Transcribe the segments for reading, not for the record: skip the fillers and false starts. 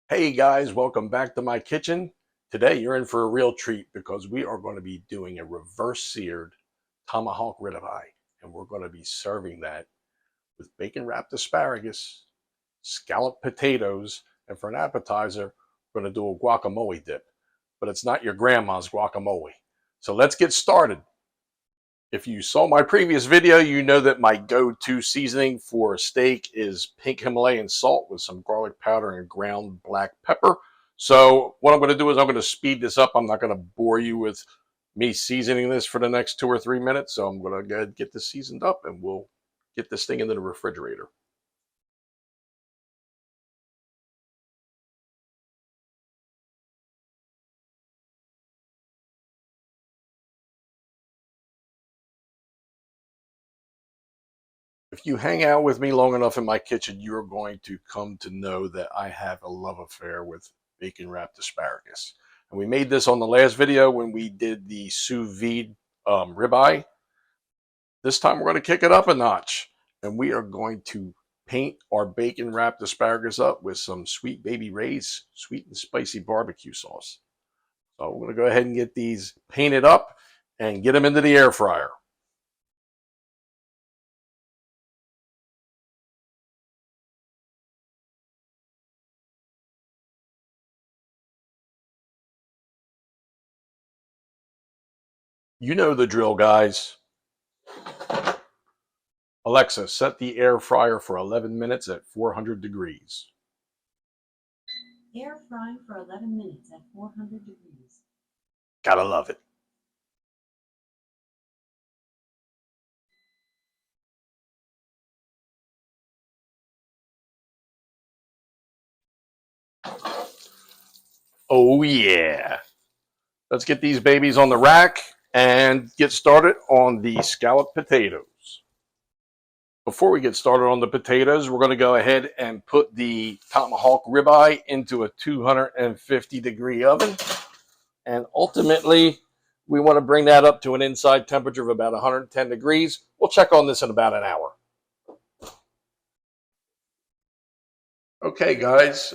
Hey guys, welcome back to my kitchen. Today you're in for a real treat because we are going to be doing a reverse seared tomahawk ribeye, and we're going to be serving that with bacon wrapped asparagus, scalloped potatoes, and for an appetizer, we're going to do a guacamole dip. But it's not your grandma's guacamole. So let's get started. If you saw my previous video, you know that my go-to seasoning for a steak is pink Himalayan salt with some garlic powder and ground black pepper. So what I'm going to do is I'm going to speed this up. I'm not going to bore you with me seasoning this for the next 2 or 3 minutes. So I'm going to go ahead and get this seasoned up and we'll get this thing into the refrigerator. If you hang out with me long enough in my kitchen, you're going to come to know that I have a love affair with bacon wrapped asparagus. And we made this on the last video when we did the sous vide ribeye. This time we're going to kick it up a notch and we are going to paint our bacon wrapped asparagus up with some Sweet Baby Ray's sweet and spicy barbecue sauce. So we're going to go ahead and get these painted up and get them into the air fryer. You know the drill, guys. Alexa, set the air fryer for 11 minutes at 400 degrees. Air frying for 11 minutes at 400 degrees. Gotta love it. Oh yeah. Let's get these babies on the rack and get started on the scalloped potatoes. Before we get started on the potatoes, we're going to go ahead and put the Tomahawk ribeye into a 250-degree oven. And ultimately, we want to bring that up to an inside temperature of about 110 degrees. We'll check on this in about an hour. Okay, guys,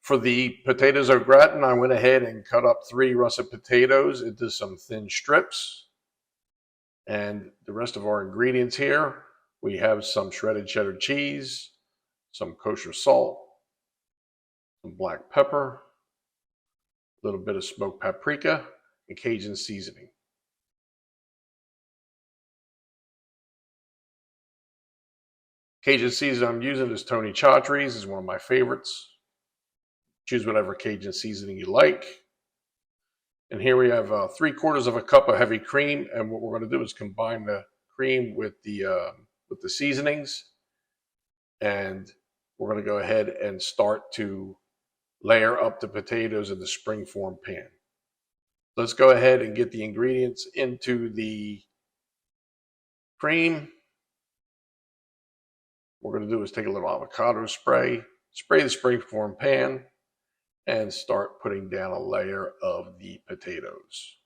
for the potatoes au gratin, I went ahead and cut up 3 russet potatoes into some thin strips. And the rest of our ingredients here, we have some shredded cheddar cheese, some kosher salt, some black pepper, a little bit of smoked paprika, and Cajun seasoning. Cajun seasoning I'm using is Tony Chaudhry's, is one of my favorites. Choose whatever Cajun seasoning you like. And here we have 3/4 of a cup of heavy cream, and what we're going to do is combine the cream with the seasonings, and we're going to go ahead and start to layer up the potatoes in the springform pan. Let's go ahead and get the ingredients into the cream. What we're going to do is take a little avocado spray, spray the springform pan, and start putting down a layer of the potatoes.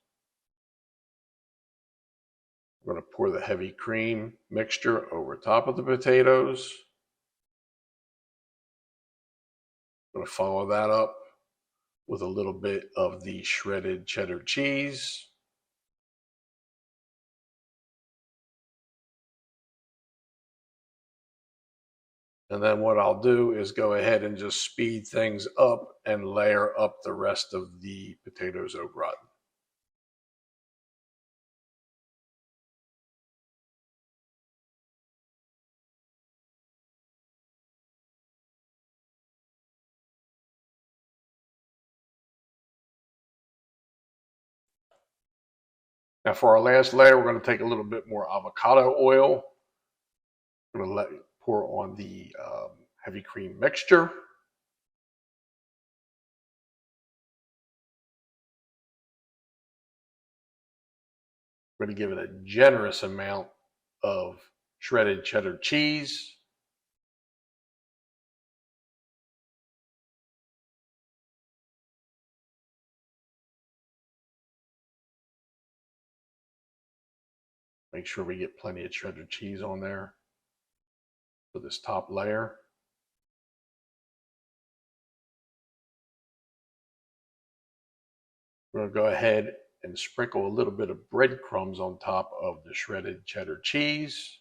We're going to pour the heavy cream mixture over top of the potatoes. I'm going to follow that up with a little bit of the shredded cheddar cheese. And then what I'll do is go ahead and just speed things up and layer up the rest of the potatoes au gratin. Now for our last layer, we're going to take a little bit more avocado oil. I'm going to let it pour on the heavy cream mixture. We're going to give it a generous amount of shredded cheddar cheese. Make sure we get plenty of cheddar cheese on there for this top layer. We're going to go ahead and sprinkle a little bit of breadcrumbs on top of the shredded cheddar cheese.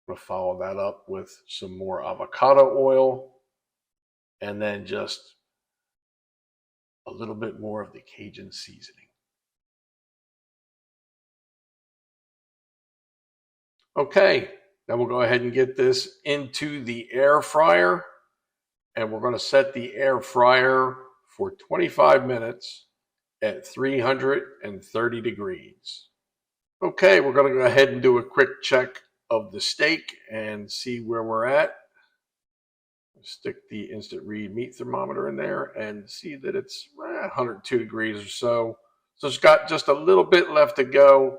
I'm going to follow that up with some more avocado oil, and then just a little bit more of the Cajun seasoning. Okay, then we'll go ahead and get this into the air fryer, and we're going to set the air fryer for 25 minutes at 330 degrees. Okay, we're going to go ahead and do a quick check of the steak and see where we're at. Stick the instant read meat thermometer in there and see that it's 102 degrees or so. So it's got just a little bit left to go.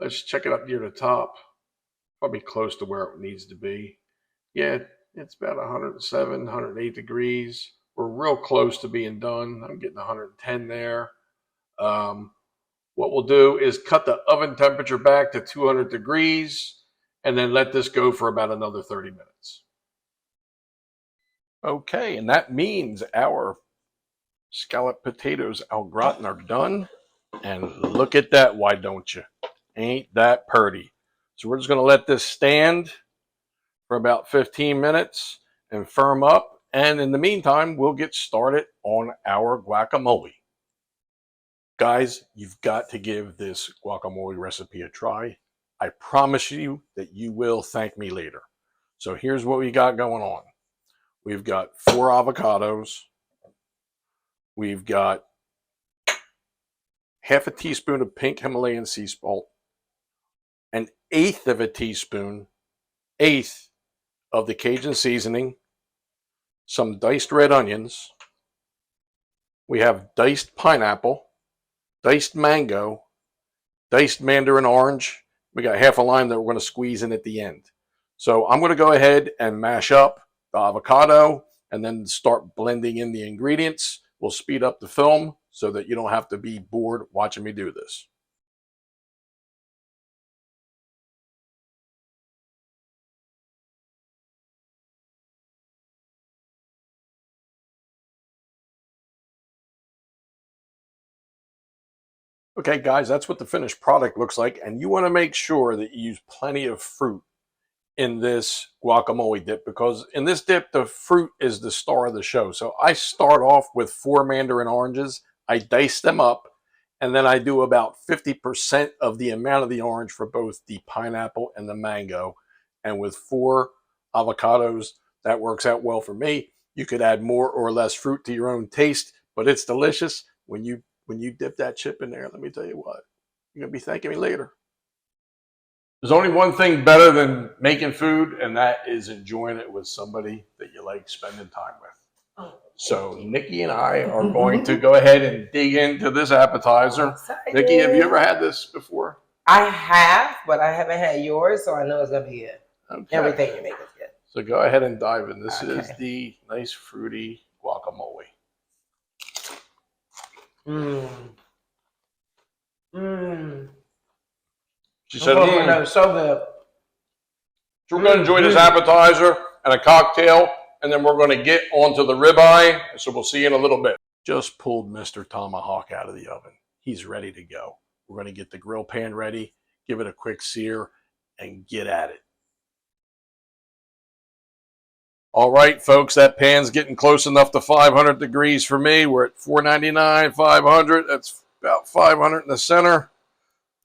Let's check it up near the top. Probably close to where it needs to be. Yeah, it's about 107, 108 degrees. We're real close to being done. I'm getting 110 there. What we'll do is cut the oven temperature back to 200 degrees and then let this go for about another 30 minutes. Okay, and that means our scalloped potatoes au gratin are done. And look at that, why don't you? Ain't that purty? So we're just going to let this stand for about 15 minutes and firm up. And in the meantime, we'll get started on our guacamole. Guys, you've got to give this guacamole recipe a try. I promise you that you will thank me later. So here's what we got going on. We've got 4 avocados. We've got half a teaspoon of pink Himalayan sea salt, an eighth of a teaspoon, of the Cajun seasoning, some diced red onions. We have diced pineapple, diced mango, diced mandarin orange. We got half a lime that we're going to squeeze in at the end. So I'm going to go ahead and mash up the avocado and then start blending in the ingredients. We'll speed up the film so that you don't have to be bored watching me do this. Okay, guys, that's what the finished product looks like. And you want to make sure that you use plenty of fruit in this guacamole dip, because in this dip, the fruit is the star of the show. So I start off with 4 mandarin oranges. I dice them up, and then I do about 50% of the amount of the orange for both the pineapple and the mango. And with 4 avocados, that works out well for me. You could add more or less fruit to your own taste, but it's delicious. When you dip that chip in there, let me tell you what, you're going to be thanking me later. There's only one thing better than making food, and that is enjoying it with somebody that you like spending time with. So Nikki and I are going to go ahead and dig into this appetizer. Nikki, have you ever had this before? I have, but I haven't had yours, so I know it's going to be good. Okay. Everything you make is good. So go ahead and dive in. This is the nice fruity guacamole. She said, that was so good. So we're going to enjoy this appetizer and a cocktail, and then we're going to get onto the ribeye. So we'll see you in a little bit. Just pulled Mr. Tomahawk out of the oven. He's ready to go. We're going to get the grill pan ready, give it a quick sear, and get at it. All right, folks, that pan's getting close enough to 500 degrees for me. We're at 499, 500. That's about 500 in the center.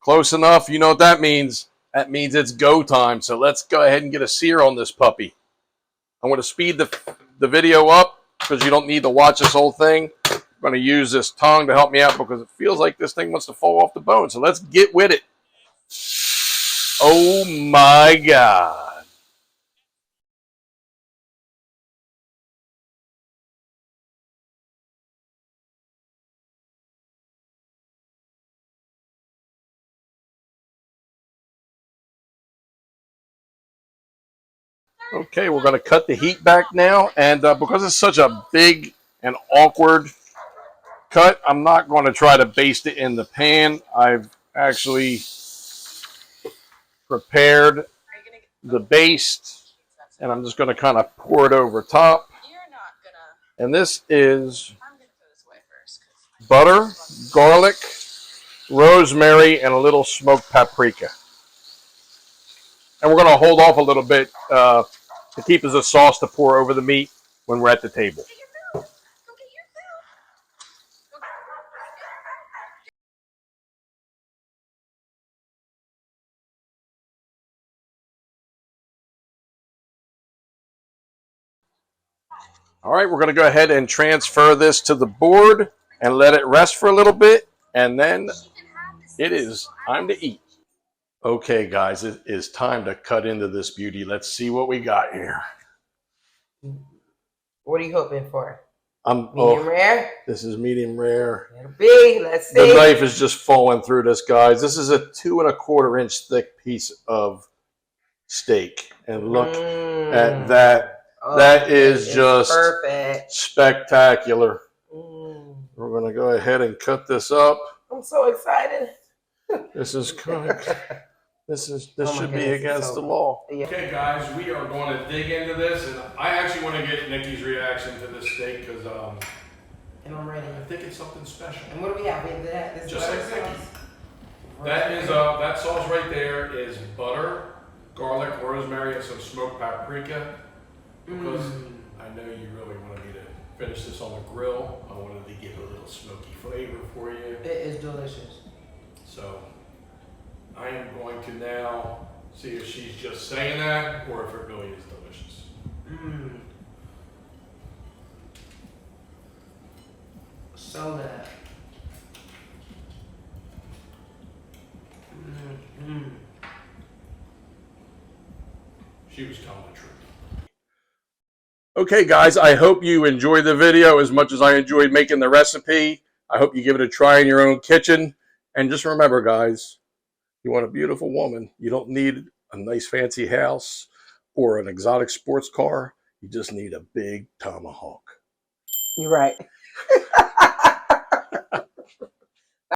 Close enough. You know what that means. That means it's go time. So let's go ahead and get a sear on this puppy. I'm going to speed the video up because you don't need to watch this whole thing. I'm going to use this tongue to help me out because it feels like this thing wants to fall off the bone. So let's get with it. Oh, my God. Okay, we're going to cut the heat back now, and because it's such a big and awkward cut, I'm not going to try to baste it in the pan. I've actually prepared the baste And I'm just going to kind of pour it over top. You're not gonna. And this is I'm gonna go this way first. butter, garlic, rosemary, and a little smoked paprika. And we're going to hold off a little bit to keep as a sauce to pour over the meat when we're at the table. Get your food. Go get your food. Go get All right, we're going to go ahead and transfer this to the board and let it rest for a little bit. And then it is time to eat. Okay, guys, it is time to cut into this beauty. Let's see what we got here. What are you hoping for? Medium rare? This is medium rare. It'll be. Let's see. The knife is just falling through this, guys. This is a 2¼ inch thick piece of steak. And look at that. Oh, that is just perfect. Spectacular. We're going to go ahead and cut this up. I'm so excited. This is cooked. This should be goodness, against the law. Yeah. Okay, guys, we are going to dig into this, and I actually want to get Nikki's reaction to this steak because And I'm ready. I think it's something special. And what do we have? We have that. This Just like butter Nikki. sauce. That is that sauce right there is butter, garlic, rosemary, and some smoked paprika. Because I know you really wanted me to finish this on the grill. I wanted to give it a little smoky flavor for you. It is delicious. So I am going to now see if she's just saying that or if it really is delicious. So good. She was telling the truth. Okay, guys, I hope you enjoyed the video as much as I enjoyed making the recipe. I hope you give it a try in your own kitchen. And just remember, guys, you want a beautiful woman. You don't need a nice fancy house or an exotic sports car. You just need a big tomahawk. You're right.